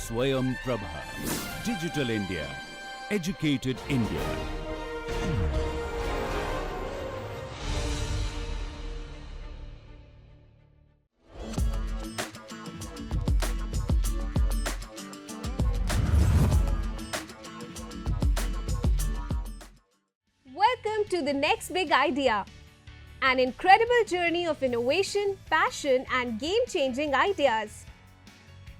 Swayam Prabha. Digital India. Educated India. Welcome to the next big idea. An incredible journey of innovation, passion, and game-changing ideas.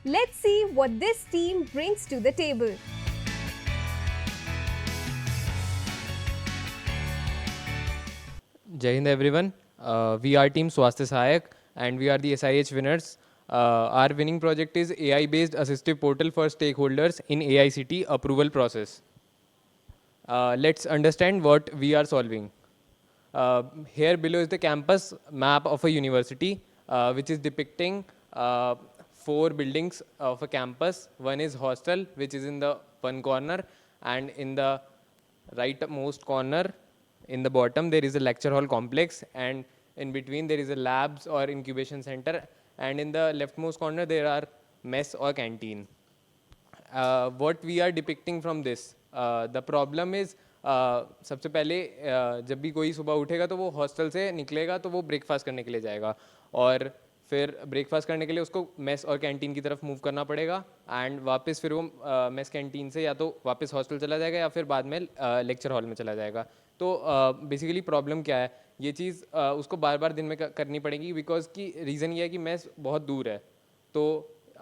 Let's see what this team brings to the table. Jai Hind everyone. We are Team Swasthya Sahayak and we are the SIH winners. Our winning project is AI-based assistive portal for stakeholders in AICT approval process. Let's understand what we are solving. Here below is the campus map of a university, which is depicting 4 buildings of a campus. One is hostel, which is in the one corner, and in the rightmost corner, in the bottom, there is a lecture hall complex, and in between there is a labs or incubation center, and in the leftmost corner there are mess or canteen. What we are depicting from this, the problem is सबसे पहले जब भी कोई सुबह उठेगा तो वो hostel से निकलेगा तो वो ब्रेकफास्ट करने के लिए जाएगा और फिर ब्रेकफास्ट करने के लिए उसको मेस और कैंटीन की तरफ मूव करना पड़ेगा एंड वापस फिर वो मेस कैंटीन से या तो वापस हॉस्टल चला जाएगा या फिर बाद में लेक्चर हॉल में चला जाएगा. तो बेसिकली प्रॉब्लम क्या है, ये चीज़ उसको बार बार दिन में करनी पड़ेगी बिकॉज की रीज़न ये है कि मेस बहुत दूर है. तो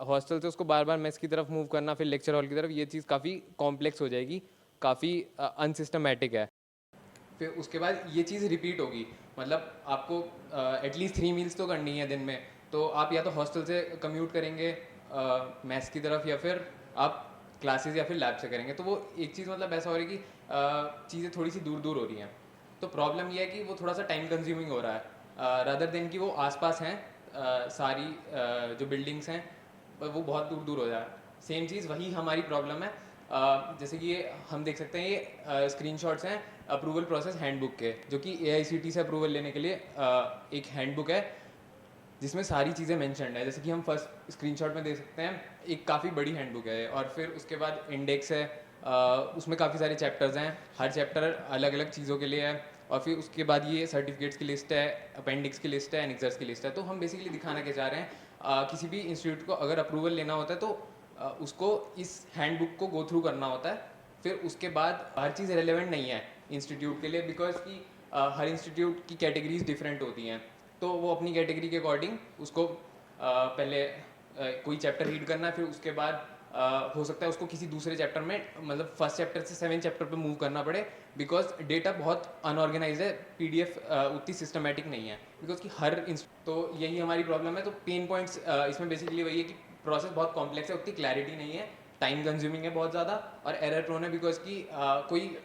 हॉस्टल से उसको बार बार मेस की तरफ मूव करना फिर लेक्चर हॉल की तरफ, ये चीज़ काफ़ी कॉम्प्लेक्स हो जाएगी, काफ़ी अनसिस्टमेटिक है. फिर उसके बाद ये चीज़ रिपीट होगी, मतलब आपको एटलीस्ट 3 मील्स तो करनी है दिन में. तो आप या तो हॉस्टल से कम्यूट करेंगे मेस की तरफ या फिर आप क्लासेस या फिर लैब से करेंगे. तो वो एक चीज़ मतलब ऐसा हो रही है कि चीज़ें थोड़ी सी दूर दूर हो रही हैं. तो प्रॉब्लम ये है कि वो थोड़ा सा टाइम कंज्यूमिंग हो रहा है रादर देन कि वो आसपास हैं सारी जो बिल्डिंग्स हैं वो बहुत दूर दूर हो जाए. सेम चीज़ वही हमारी प्रॉब्लम है. जैसे कि ये हम देख सकते हैं, ये स्क्रीनशॉट्स हैं अप्रूवल प्रोसेस हैंडबुक के, जो कि AICT से अप्रूवल लेने के लिए एक हैंडबुक है जिसमें सारी चीज़ें मेंशन्ड है. जैसे कि हम फर्स्ट स्क्रीनशॉट में देख सकते हैं, एक काफ़ी बड़ी हैंडबुक है और फिर उसके बाद इंडेक्स है, उसमें काफ़ी सारे चैप्टर्स हैं, हर चैप्टर अलग अलग चीज़ों के लिए है. और फिर उसके बाद ये सर्टिफिकेट्स की लिस्ट है, अपेंडिक्स की लिस्ट है, एनेक्सर्स की लिस्ट है. तो हम बेसिकली दिखाना क्या चाह रहे हैं, किसी भी इंस्टीट्यूट को अगर अप्रूवल लेना होता है तो उसको इस हैंडबुक को गो थ्रू करना होता है. फिर उसके बाद हर चीज़ रेलेवेंट नहीं है इंस्टीट्यूट के लिए बिकॉज कि हर इंस्टीट्यूट की कैटेगरीज डिफरेंट होती हैं. तो वो अपनी कैटेगरी के अकॉर्डिंग उसको पहले कोई चैप्टर रीड करना है, फिर उसके बाद हो सकता है उसको किसी दूसरे चैप्टर में, मतलब फर्स्ट चैप्टर से 7 चैप्टर पे मूव करना पड़े बिकॉज डेटा बहुत अनऑर्गेनाइज है, PDF उतनी सिस्टमेटिक नहीं है बिकॉज कि तो यही हमारी प्रॉब्लम है. तो पेन पॉइंट्स इसमें बेसिकली वही है कि प्रोसेस बहुत कॉम्प्लेक्स है, उतनी क्लैरिटी नहीं है, टाइम कंज्यूमिंग है बहुत ज़्यादा और एरर प्रोन है बिकॉज कि कोई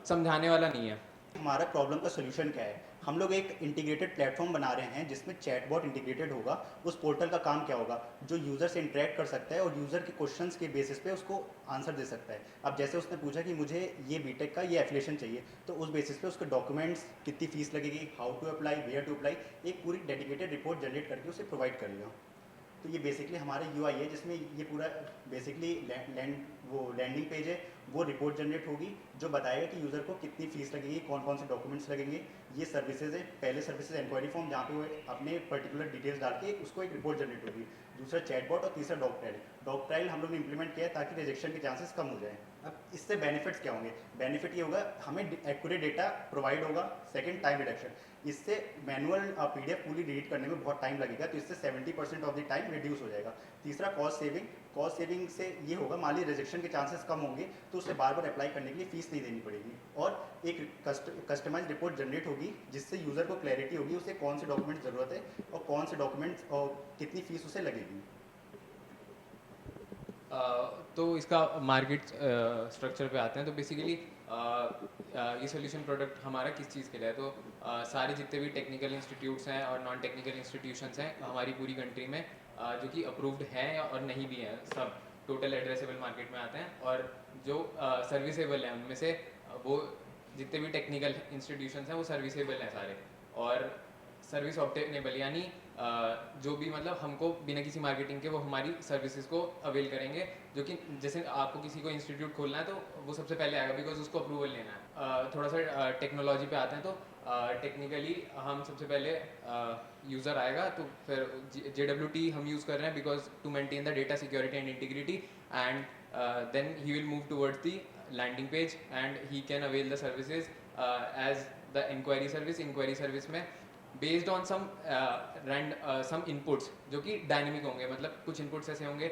समझाने वाला नहीं है. हमारा प्रॉब्लम का सोल्यूशन क्या है, हम लोग एक इंटीग्रेटेड प्लेटफॉर्म बना रहे हैं जिसमें चैटबॉट इंटीग्रेटेड होगा. उस पोर्टल का काम क्या होगा, जो यूज़र से इंटरेक्ट कर सकता है और यूज़र के क्वेश्चंस के बेसिस पे उसको आंसर दे सकता है. अब जैसे उसने पूछा कि मुझे ये बीटेक का ये एफिलिएशन चाहिए, तो उस बेसिस पे उसके डॉक्यूमेंट्स, कितनी फीस लगेगी, how to apply, where to apply, एक पूरी डेडिकेटेड रिपोर्ट जनरेट करके उसे प्रोवाइड करेगा. तो ये बेसिकली हमारा UI है जिसमें ये पूरा बेसिकली लैंडिंग पेज है, वो रिपोर्ट जनरेट होगी जो बताएगा कि यूज़र को कितनी फीस लगेगी, कौन कौन से डॉक्यूमेंट्स लगेंगे. ये सर्विसेज है, पहले सर्विसेज इंक्वायरी फॉर्म जहाँ पे वो अपने पर्टिकुलर डिटेल्स डाल के उसको एक रिपोर्ट जनरेट होगी. दूसरा चैटबॉट और तीसरा डॉग ट्रायल. डॉग ट्रायल हम लोग ने इंप्लीमेंट किया है ताकि रिजेक्शन के चांसेस कम हो जाए. अब इससे बेनिफिट्स क्या होंगे, बेनिफिट ये होगा हमें एक्यूरेट डेटा प्रोवाइड होगा. Second, time reduction. इससे मैनुअल PDF पूरी रीड करने में बहुत टाइम लगेगा, तो इससे 70% ऑफ द टाइम रिड्यूस हो जाएगा. तीसरा, कॉस्ट सेविंग. कॉस्ट सेविंग से ये होगा, मान लीजिए रिजेक्शन के चांसेस कम होंगे तो उसे बार बार अप्लाई करने के लिए फीस नहीं देनी पड़ेगी. और एक कस्टमाइज रिपोर्ट जनरेट होगी जिससे यूज़र को क्लैरिटी होगी उसे कौन से डॉक्यूमेंट्स ज़रूरत है और कौन से डॉक्यूमेंट्स और कितनी फ़ीस उसे लगेगी. तो इसका मार्केट स्ट्रक्चर पे आते हैं. तो बेसिकली ये सोल्यूशन प्रोडक्ट हमारा किस चीज़ के लिए है, तो सारे जितने भी टेक्निकल इंस्टीट्यूट्स हैं और नॉन टेक्निकल इंस्टीट्यूशंस हैं हमारी पूरी कंट्री में, जो कि अप्रूव्ड हैं और नहीं भी हैं, सब टोटल एड्रेसेबल मार्केट में आते हैं. और जो सर्विसेबल हैं उनमें से वो जितने भी टेक्निकल इंस्टीट्यूशंस हैं वो सर्विसेबल हैं सारे. और सर्विस ऑब्टेनेबल, यानी जो भी मतलब हमको बिना किसी मार्केटिंग के वो हमारी सर्विसेज को अवेल करेंगे, जो कि जैसे आपको किसी को इंस्टीट्यूट खोलना है तो वो सबसे पहले आएगा बिकॉज उसको अप्रूवल लेना है। थोड़ा सा टेक्नोलॉजी पे आते हैं तो टेक्निकली हम सबसे पहले यूज़र आएगा तो फिर JWT हम यूज़ कर रहे हैं because to maintain the data security and integrity, and then he will move towards the landing page and he can avail the services as the inquiry service में बेस्ड ऑन सम इनपुट्स जो कि dynamic होंगे, मतलब कुछ inputs ऐसे होंगे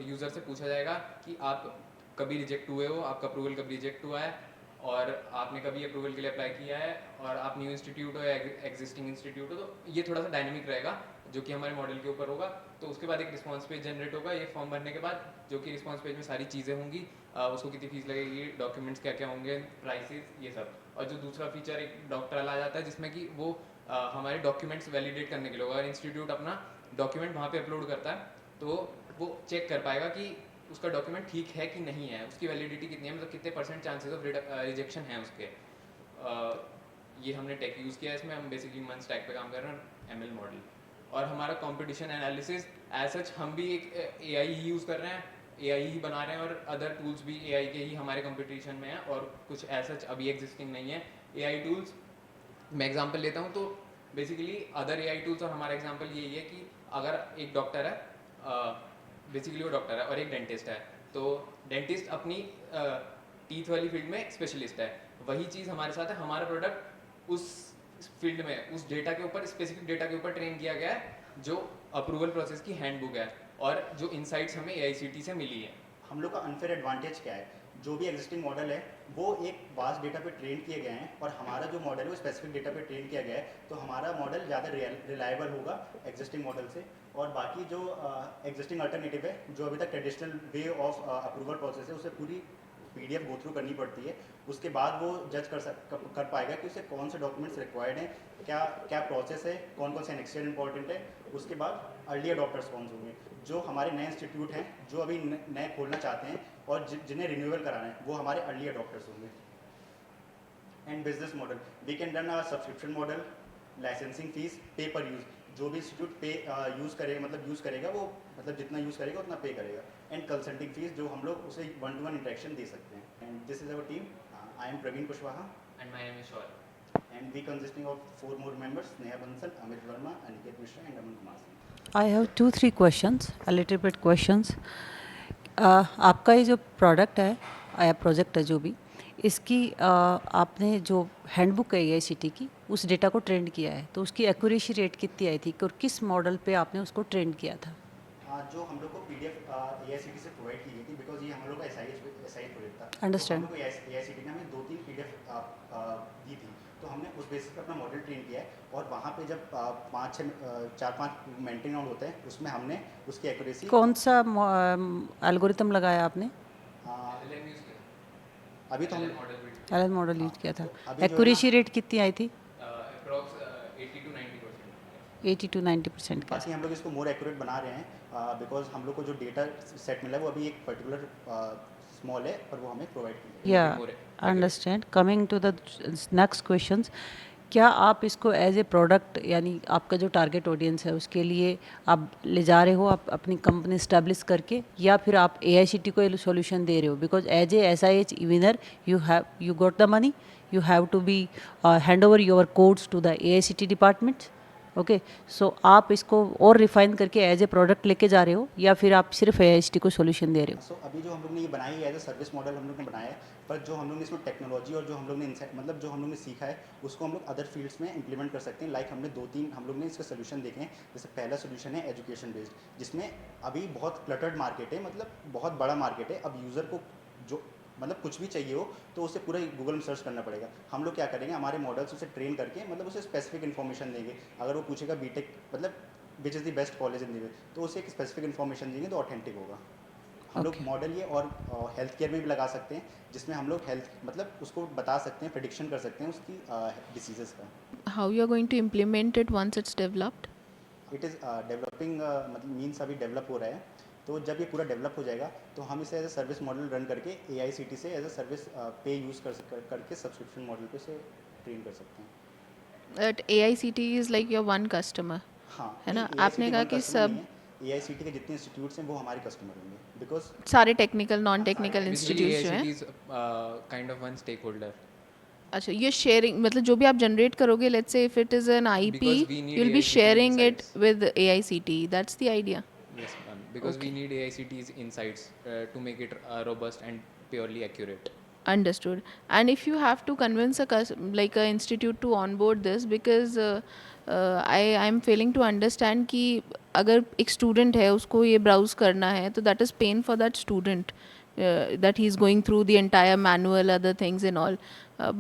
user से पूछा जाएगा कि आप कभी रिजेक्ट हुए हो, आपका अप्रूवल कब रिजेक्ट हुआ है और आपने कभी अप्रूवल के लिए अप्लाई किया है और आप न्यू इंस्टीट्यूट हो या एग्जिस्टिंग इंस्टीट्यूट हो, तो ये थोड़ा सा डायनेमिक रहेगा जो कि हमारे मॉडल के ऊपर होगा। तो उसके बाद एक रिस्पॉन्स पेज जनरेट होगा ये फॉर्म भरने के बाद, जो कि रिस्पॉन्स पेज में सारी चीज़ें होंगी, उसको कितनी फीस लगेगी, डॉक्यूमेंट्स क्या क्या होंगे, प्राइसेस, ये सब। और जो दूसरा फीचर एक डॉक्टर वाला आ जाता है जिसमें कि वो हमारे डॉक्यूमेंट्स वैलिडेट करने के लिए होगा। अगर इंस्टीट्यूट अपना डॉक्यूमेंट वहाँ पे अपलोड करता है तो वो चेक कर पाएगा कि उसका डॉक्यूमेंट ठीक है कि नहीं है, उसकी वैलिडिटी कितनी है, मतलब कितने % चांसेस ऑफ रिजेक्शन है उसके। ये हमने टेक यूज़ किया है इसमें, हम बेसिकली मन स्टैक पे काम कर रहे हैं, ML मॉडल। और हमारा कंपटीशन एनालिसिस एज सच हम भी एक AI ही यूज़ कर रहे हैं, AI ही बना रहे हैं और अदर टूल्स भी AI के ही हमारे कंपटीशन में है और कुछ एज सच अभी एग्जिस्टिंग नहीं है AI टूल्स। मैं एग्जांपल लेता हूँ तो बेसिकली अदर AI टूल्स और हमारा एग्जांपल यही है कि अगर एक डॉक्टर है, बेसिकली वो डॉक्टर है और एक डेंटिस्ट है, तो डेंटिस्ट अपनी टीथ वाली फील्ड में स्पेशलिस्ट है, वही चीज़ हमारे साथ है। हमारा प्रोडक्ट उस फील्ड में उस डेटा के ऊपर, स्पेसिफिक डेटा के ऊपर ट्रेन किया गया है जो अप्रूवल प्रोसेस की हैंडबुक है और जो इनसाइट्स हमें AICTE से मिली है। हम लोग का अनफेयर एडवांटेज क्या है, जो भी एग्जिस्टिंग मॉडल है वो एक वास्ट डेटा पे ट्रेन किए गए हैं और हमारा जो मॉडल है वो स्पेसिफिक डेटा पे ट्रेन किया गया है, तो हमारा मॉडल ज़्यादा रिलायबल होगा एग्जिस्टिंग मॉडल से। और बाकी जो एग्जिस्टिंग अल्टरनेटिव है, जो अभी तक traditional way of approval process है, उसे पूरी PDF गो थ्रू करनी पड़ती है, उसके बाद वो जज कर पाएगा कि उसे कौन से डॉक्यूमेंट्स रिक्वायर्ड हैं, क्या क्या प्रोसेस है, कौन कौन से एनेक्सियर इंपॉर्टेंट है। उसके बाद अर्ली अडॉप्टर्स कौन होंगे, जो हमारे नए इंस्टीट्यूट हैं जो अभी नए खोलना चाहते हैं और जिन्हें रिन्यूअल कराना है, वो हमारे अर्ली अडॉप्टर्स होंगे। And business model, we can run a subscription model, licensing fees, pay per use, जो भी इंस्टीट्यूट पे यूज़ करेगा, मतलब यूज़ करेगा वो, मतलब जितना यूज़ करेगा उतना पे करेगा। एंड कंसल्टिंग फीस, जो हम लोग उसे 1-to-1 इंटरेक्शन दे सकते हैं। And this is our team, I am Praveen Kushwaha and my name is Shaurya, and we consisting of 4 more members, Neha Bansal, Amit Verma, Aniket Mishra and Aman Kumar Singh. I have 2-3 questions, a little bit questions. आपका ये जो product है या project है जो भी, इसकी आपने जो हैंडबुक है AICTE की, उस डेटा को ट्रेंड किया है, तो उसकी एक्यूरेसी रेट कितनी आई थी और किस मॉडल पे आपने उसको ट्रेंड किया था? जो हम लोग को PDF AICTE से प्रोवाइड की गई थी, बिकॉज ये हम लोग का SI प्रोजेक्ट था। Understand. तो हम लोग को AICTE ने हमें 2-3 PDF दी थी, तो हमने उस बेसिस पे अपना मॉडल ट्रेन किया है और वहाँ पे जब 4-5 मेंटेन राउंड होते हैं, उसमें हमने उसकी एक्यूरेसी कौन सा एल्गोरिथम लगाया आपने? LM यूज़ किया, अभी तो हम मॉडल भी LM मॉडल यूज किया था। तो अभी जो है एक्यूरेसी रेट कितनी आई थी? Approx 80 to 90%। 80 to 90% का। बाकी हम लोग इसको मोर एक्यूरेट बना रहे हैं, बिकॉज हम लोग को जो डेटा सेट मिला है वो अभी एक पर्टिकुलर स्मॉल है, पर वो हमें प्रोवाइड की या more understand. Coming to the next questions, क्या आप इसको एज ए प्रोडक्ट, यानी आपका जो टारगेट ऑडियंस है उसके लिए आप ले जा रहे हो, आप अपनी कंपनी स्टैब्लिश करके, या फिर आप AICTE को ये सॉल्यूशन दे रहे हो? Because as a SIH winner you got the money, you have to be hand over your codes to the AICTE department. Okay, so आप इसको और रिफाइन करके एज ए प्रोडक्ट लेके जा रहे हो या फिर आप सिर्फ AICTE को सॉल्यूशन दे रहे हो? सो अभी जो हम लोग ने ये बनाई है एज ए सर्विस मॉडल हम लोग ने बनाया है, पर जो हम लोग ने इसमें टेक्नोलॉजी और जो हम लोग ने मतलब जो हम लोग ने सीखा है उसको हम लोग अदर फील्ड्स में इंप्लीमेंट कर सकते हैं। लाइक हमने 2-3 हम लोग ने इसके सोल्यूशन देखे हैं। जैसे पहला सोल्यूशन है एजुकेशन बेस्ड, जिसमें अभी बहुत क्लटर्ड मार्केट है, मतलब बहुत बड़ा मार्केट है। अब यूज़र को जो मतलब कुछ भी चाहिए हो तो उसे पूरा गूगल में सर्च करना पड़ेगा। हम लोग क्या करेंगे, हमारे मॉडल्स उसे ट्रेन करके मतलब उसे स्पेसिफिक इन्फॉर्मेशन देंगे। अगर वो पूछेगा बीटेक मतलब which is the best college in the, तो उसे एक स्पेसिफिक इन्फॉर्मेशन देंगे तो ऑथेंटिक होगा। हम लोग मॉडल ये और हेल्थ केयर में भी लगा सकते हैं, जिसमें हम लोग हेल्थ मतलब उसको बता सकते हैं, प्रेडिक्शन कर सकते हैं उसकी डिसीजेस का। How you are going to implement it once it's developed? It is developing, मतलब मीन्स अभी डेवलप हो रहा है। तो जब ये पूरा डेवलप हो जाएगा तो हम इसे as a service model run करके AICTE से एज ए सर्विस पे यूज़ करके सब्सक्रिप्शन मॉडल पे से ट्रेन कर सकते हैं। At AICT is like your one customer. हाँ है ना? नहीं, आपने AICT कहा one कि customer सब नहीं है, AICT के जितने इंस्टीट्यूट्स हैं वो हमारे कस्टमर होंगे बिकॉज सारे technical non technical Basically, institutes जो हैं. AICT is kind of one stakeholder. अच्छा, ये शेयरिंग मतलब जो भी आप जनरेट करोगे, let's say if it is an IP, Because we need you'll be AICT sharing it insights. with AICT. That's the idea. Yes, ma'am. Because we need AICT's insights to make it robust and purely accurate. Understood. And if you have to convince like a institute to onboard this, because I'm failing to understand कि अगर एक student है उसको ये browse करना है तो that is pain for that student, that he's going through the entire manual, other things and all.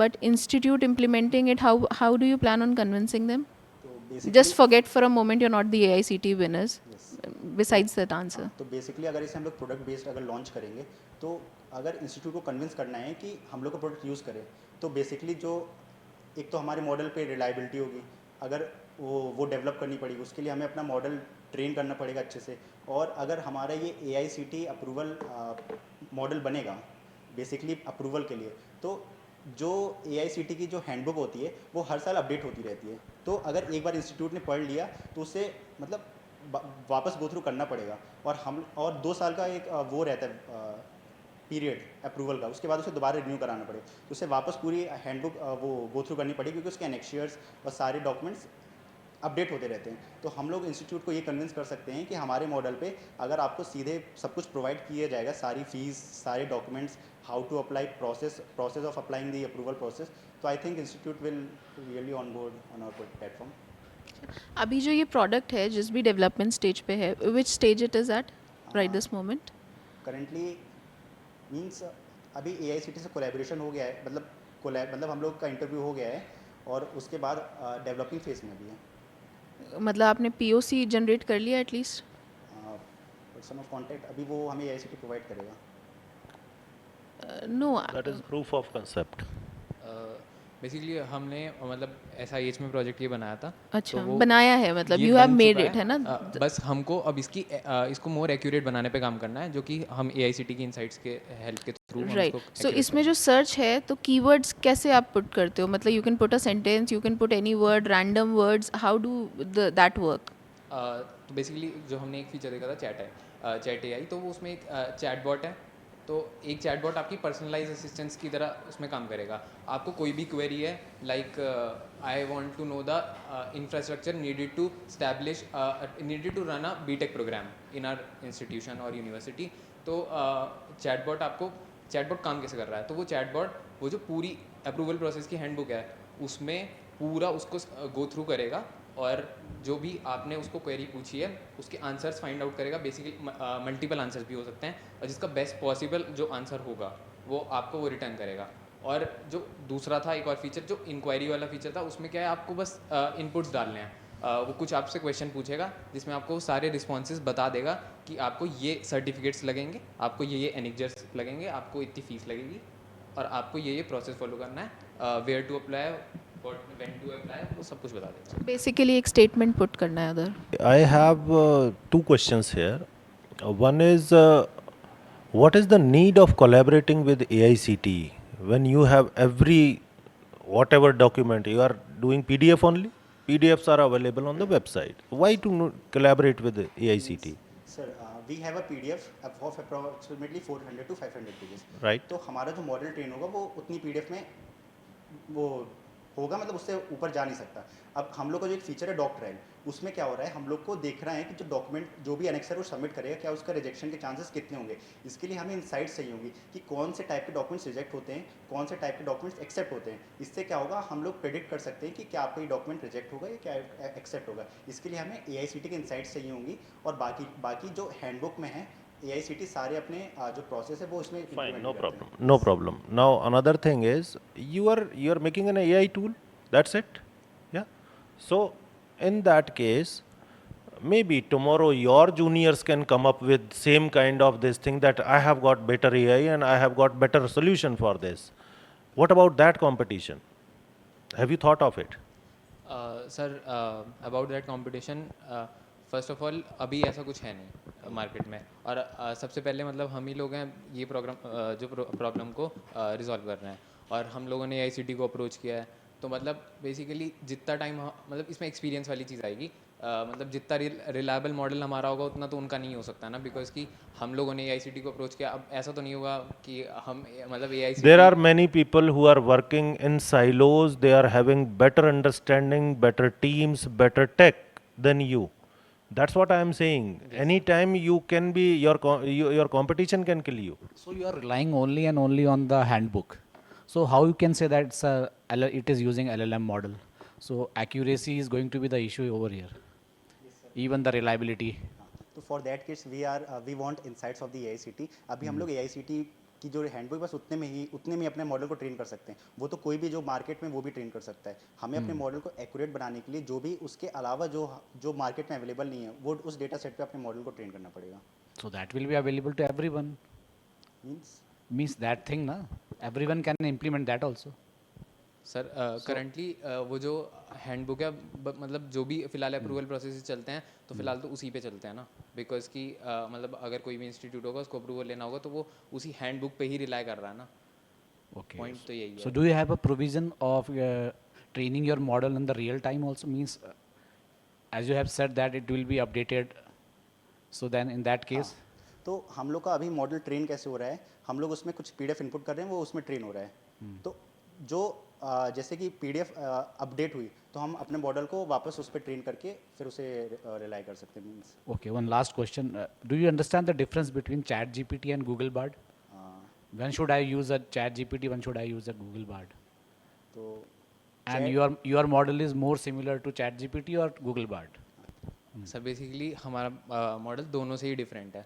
But institute implementing it, how do you plan on convincing them? तो basically Just forget for a moment you're not the AICT winners. Besides that answer. तो basically अगर इसे हम लोग product based अगर launch करेंगे तो अगर इंस्टीट्यूट को कन्विंस करना है कि हम लोग का प्रोडक्ट यूज़ करें तो बेसिकली जो एक तो हमारे मॉडल पे रिलायबिलिटी होगी, अगर वो डेवलप करनी पड़ेगी, उसके लिए हमें अपना मॉडल ट्रेन करना पड़ेगा अच्छे से। और अगर हमारा ये AICT अप्रूवल मॉडल बनेगा बेसिकली अप्रूवल के लिए, तो जो AICT की जो हैंडबुक होती है वो हर साल अपडेट होती रहती है। तो अगर एक बार इंस्टीट्यूट ने पढ़ लिया तो उसे मतलब वापस गो थ्रू करना पड़ेगा। और 2 साल का एक वो रहता है पीरियड अप्रूवल का, उसके बाद उसे दोबारा रिन्यू कराना पड़ेगा, तो उसे वापस पूरी हैंडबुक वो गो थ्रू करनी पड़ेगी क्योंकि उसके एनेक्शियर्स और सारे डॉक्यूमेंट्स अपडेट होते रहते हैं। तो हम लोग इंस्टीट्यूट को ये कन्विंस कर सकते हैं कि हमारे मॉडल पे अगर आपको सीधे सब कुछ प्रोवाइड किया जाएगा, सारी फीस, सारे documents, how to apply process of applying the approval process, तो I think institute will really on board on our platform. अभी जो ये प्रोडक्ट है जिस भी डेवलपमेंट स्टेज पे है, which stage it is at right this moment? Currently means अभी AICT से कोलैबोरेशन हो गया है, मतलब हम लोग का इंटरव्यू हो गया है और उसके बाद डेवलपिंग फेज में भी है। मतलब आपने POC जनरेट कर लिया एटलीस्ट? पर्सन ऑफ कांटेक्ट अभी वो हमें AICT प्रोवाइड करेगा। No. That is proof of concept. Basically हमने मतलब SIH में प्रोजेक्ट ये बनाया था। अच्छा, तो वो बनाया है मतलब ये यू हैव बन मेड चुका इट है ना? बस हमको अब इसको मोर एक्यूरेट बनाने पे काम करना है, जो कि हम AICT की इनसाइट्स के हेल्प के थ्रू राइट. सो इसमें जो सर्च है तो कीवर्ड्स कैसे आप पुट करते हो? मतलब you can put a sentence, you can put any word, random words, how do that work? तो बेसिकली जो हमने एक फीचर देखा था चैट AI, तो वो उसमें एक चैटबॉट है। तो एक चैटबॉट आपकी पर्सनलाइज असिस्टेंस की तरह उसमें काम करेगा। आपको कोई भी क्वेरी है like I want to know the infrastructure needed to run a BTech program in our institution और यूनिवर्सिटी, तो चैटबॉट काम कैसे कर रहा है? तो वो चैटबॉट वो जो पूरी अप्रूवल प्रोसेस की हैंडबुक है उसमें पूरा उसको गो थ्रू करेगा और जो भी आपने उसको क्वेरी पूछी है उसके आंसर्स फाइंड आउट करेगा। बेसिकली मल्टीपल आंसर्स भी हो सकते हैं और जिसका बेस्ट पॉसिबल जो आंसर होगा वो आपको वो रिटर्न करेगा। और जो दूसरा था एक और फीचर जो इंक्वायरी वाला फीचर था, उसमें क्या है आपको बस इनपुट्स डालने हैं। वो कुछ आपसे क्वेश्चन पूछेगा जिसमें आपको सारे रिस्पॉन्सेज बता देगा कि आपको ये सर्टिफिकेट्स लगेंगे, आपको ये एनेक्जर्स लगेंगे, आपको इतनी फीस लगेगी और आपको ये प्रोसेस फॉलो करना है, where to apply, when to apply, वो सब कुछ बता देगा। बेसिकली एक स्टेटमेंट पुट करना है उधर. I have two questions here. One is what is the need of collaborating with AICT when you have whatever document you are doing PDF only? PDFs are available on the website. Why to collaborate with the AICT? Sir we have a PDF of approximately 400 to 500 pages। Right. तो हमारा जो model train होगा वो उतनी PDF में वो होगा, मतलब उससे ऊपर जा नहीं सकता। अब हम लोग का जो एक फीचर है डॉक ट्रायल, उसमें क्या हो रहा है, हम लोग को देखना है कि जो डॉक्यूमेंट जो भी एनेक्सर वो सबमिट करेगा क्या उसका रिजेक्शन के चांसेस कितने होंगे। इसके लिए हमें इनसाइट्स चाहिए होंगी कि कौन से टाइप के डॉक्यूमेंट्स रिजेक्ट होते हैं, कौन से टाइप के डॉक्यूमेंट्स एक्सेप्ट होते हैं। इससे क्या होगा, हम लोग प्रेडिक्ट कर सकते हैं कि क्या आपका ये डॉक्यूमेंट रिजेक्ट होगा या क्या एक्सेप्ट होगा। इसके लिए हमें AICT के इनसाइट्स चाहिए होंगी और बाकी जो हैंडबुक में है AICT सारे अपने जो प्रोसेस है वो उसमें Fine, implement no करते हैं। problem. No problem. Now another thing is you are making an AI tool. That's it. Yeah. So in that case, maybe tomorrow your juniors can come up with same kind of this thing that I have got better AI and I have got better solution for this. What about that competition? Have you thought of it? Sir about that competition, first of all अभी ऐसा कुछ है नहीं market में और सबसे पहले मतलब हम ही लोग हैं ये प्रॉब्लम को रिजॉल्व कर रहे हैं और हम लोगों ने AICT को अप्रोच किया है। तो मतलब बेसिकली जितना टाइम मतलब इसमें एक्सपीरियंस वाली चीज़ आएगी, मतलब जितना रिलायबल मॉडल हमारा होगा उतना तो उनका नहीं हो सकता ना, बिकॉज कि हम लोगों ने AICTE को अप्रोच किया। अब ऐसा तो नहीं होगा कि हम मतलब AICTE There are many people who are working in silos. They are having better understanding, better teams, better tech than you. That's what I am saying. Anytime you can be your competition can kill you. So you are relying only and only on the handbook. So how you can say that it is using LLM model? So accuracy is going to be the issue over here. Even the reliability. तो for that case we want insights of the AICTE। अभी हम लोग AICTE की जो handbook बस उतने में अपने मॉडल को ट्रेन कर सकते हैं। वो तो कोई भी जो मार्केट में वो भी ट्रेन कर सकता है। हमें अपने मॉडल को एक्यूरेट बनाने के लिए जो भी उसके अलावा जो मार्केट में अवेलेबल नहीं है वो उस डेटा सेट पे अपने मॉडल को ट्रेन करना पड़ेगा। So that will be available to everyone. Means that thing na, everyone can implement that also. Sir currently वो जो हैंडबुक है मतलब जो भी फिलहाल अप्रूवल प्रोसेस चलते हैं तो फिलहाल तो उसी पे चलते हैं ना, बिकॉज कि मतलब अगर कोई भी इंस्टीट्यूट होगा उसको अप्रूवल लेना होगा तो वो उसी हैंडबुक पे ही रिलाई कर रहा है ना। Okay. पॉइंट तो यही है। So do you have a provision of training your model in the real time also? Means as you have said that it will be updated. So then in that case. तो हम लोग का अभी model train कैसे हो रहा है, हम लोग उसमें कुछ PDF इनपुट कर रहे हैं, वो उसमें ट्रेन हो रहा है। तो जो जैसे कि PDF अपडेट हुई तो हम अपने मॉडल को वापस उस पर ट्रेन करके फिर उसे रिलाई कर सकते हैं। Means Okay, one last question. Do you understand the difference between ChatGPT and Google Bard? When should I use a ChatGPT? When should I use a Google Bard? तो And your model is more similar to ChatGPT or Google Bard? Sir basically हमारा model दोनों से ही different है,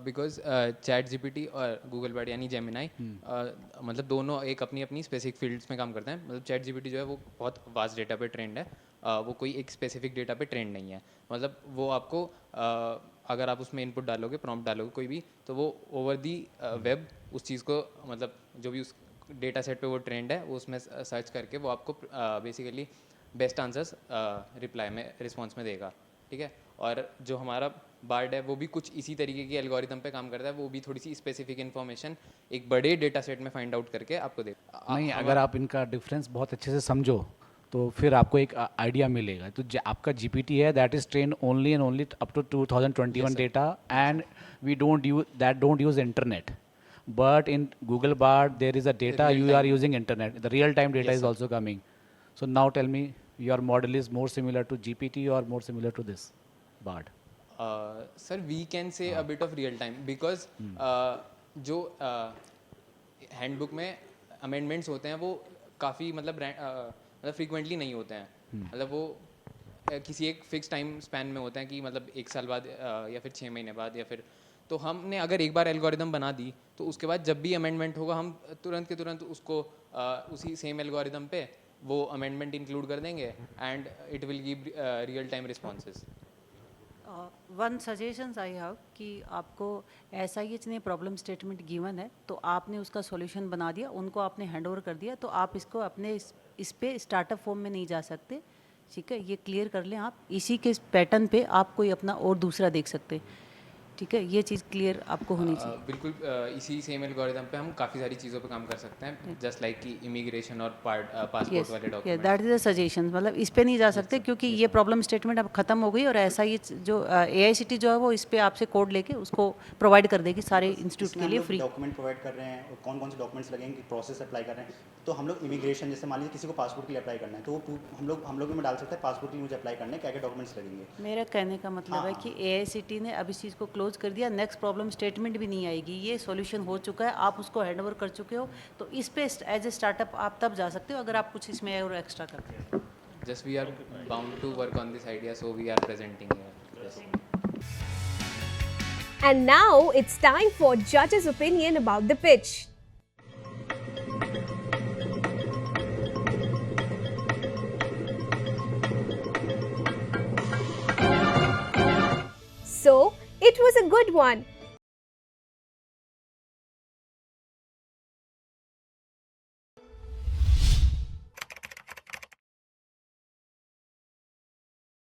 because ChatGPT और Google Bard यानी Gemini मतलब दोनों एक अपनी अपनी स्पेसिफिक फील्ड्स में काम करते हैं। मतलब ChatGPT जो है वो बहुत वास्ट डेटा पे ट्रेंड है, वो कोई एक स्पेसिफिक डेटा पे ट्रेंड नहीं है। मतलब वो आपको अगर आप उसमें इनपुट डालोगे, प्रॉम्प्ट डालोगे कोई भी, तो वो ओवर दी वेब उस चीज़ को मतलब जो भी उस डेटा सेट पे वो ट्रेंड है वो उसमें सर्च करके वो आपको बेसिकली बेस्ट आंसर्स रिप्लाई में रिस्पॉन्स में देगा, ठीक है। और जो हमारा बार्ड है वो भी कुछ इसी तरीके की एल्गोरिथम पे काम करता है, वो भी थोड़ी सी स्पेसिफिक इन्फॉर्मेशन एक बड़े डेटा सेट में फाइंड आउट करके आपको दे। नहीं, अगर आप इनका डिफरेंस बहुत अच्छे से समझो तो फिर आपको एक आइडिया मिलेगा। तो आपका GPT है that is train only and only up to 2021 data and we don't use internet, but in Google Bard there is a data you are using internet, the real time data is also coming. So now tell me, your model is more similar to GPT or more similar to this Bard? Sir, we can say a bit of real time because जो handbook में amendments होते हैं वो काफ़ी मतलब frequently नहीं होते हैं। मतलब वो किसी एक फिक्स टाइम स्पैन में होते हैं कि मतलब 1 साल बाद या फिर 6 महीने बाद, या फिर तो हमने अगर एक बार एल्गोरिदम बना दी तो उसके बाद जब भी अमेंडमेंट होगा हम तुरंत के तुरंत उसको उसी सेम एल्गोरिदम पे वो अमेंडमेंट इंक्लूड कर देंगे and it will give real time responses. One suggestions I have कि आपको SIH ने प्रॉब्लम स्टेटमेंट गिवन है तो आपने उसका सॉल्यूशन बना दिया, उनको आपने हैंड ओवर कर दिया, तो आप इसको अपने इस पे स्टार्टअप फॉर्म में नहीं जा सकते, ठीक है। ये क्लियर कर लें आप, इसी के पैटर्न पे आप कोई अपना और दूसरा देख सकते, ठीक है। ये चीज़ क्लियर आपको होनी चाहिए। बिल्कुल इसी सेम एल्गोरिथम पे हम काफ़ी सारी चीज़ों पे काम कर सकते हैं, जस्ट लाइक कि इमिग्रेशन और पासपोर्ट वाले document. That is a suggestion, मतलब इस पे नहीं जा सकते क्योंकि ये प्रॉब्लम स्टेटमेंट अब खत्म हो गई और SIH जो AICTE जो है वो इस पे आपसे कोड लेके उसको प्रोवाइड कर देगी सारे इंस्टीट्यूट के लिए फ्री। डॉक्यूमेंट प्रोवाइड कर रहे हैं और कौन कौन से डॉक्यूमेंट्स लगेंगे, प्रोसेस अप्लाई कर रहे हैं। तो हम लोग इमिग्रेशन जैसे मान लीजिए किसी को पासपोर्ट के लिए अप्लाई करना है तो वो हम लोग में डाल सकते हैं पासपोर्ट के लिए मुझे अप्लाई करना है, क्या क्या डॉक्यूमेंट्स लगेंगे। मेरा कहने का मतलब है कि AICTE ने अब इस चीज़ को क्लोज कर दिया, नेक्स्ट प्रॉब्लम स्टेटमेंट भी नहीं आएगी, ये सॉल्यूशन हो चुका है, आप उसको हैंड ओवर कर चुके हो, तो इस पे एज ए स्टार्टअप आप तब जा सकते हो अगर आप कुछ इसमें और एक्स्ट्रा करते हो। Just we are bound to work on this idea, so we are presenting here. And now it's time for judges' opinion about the pitch. So, it was a good one.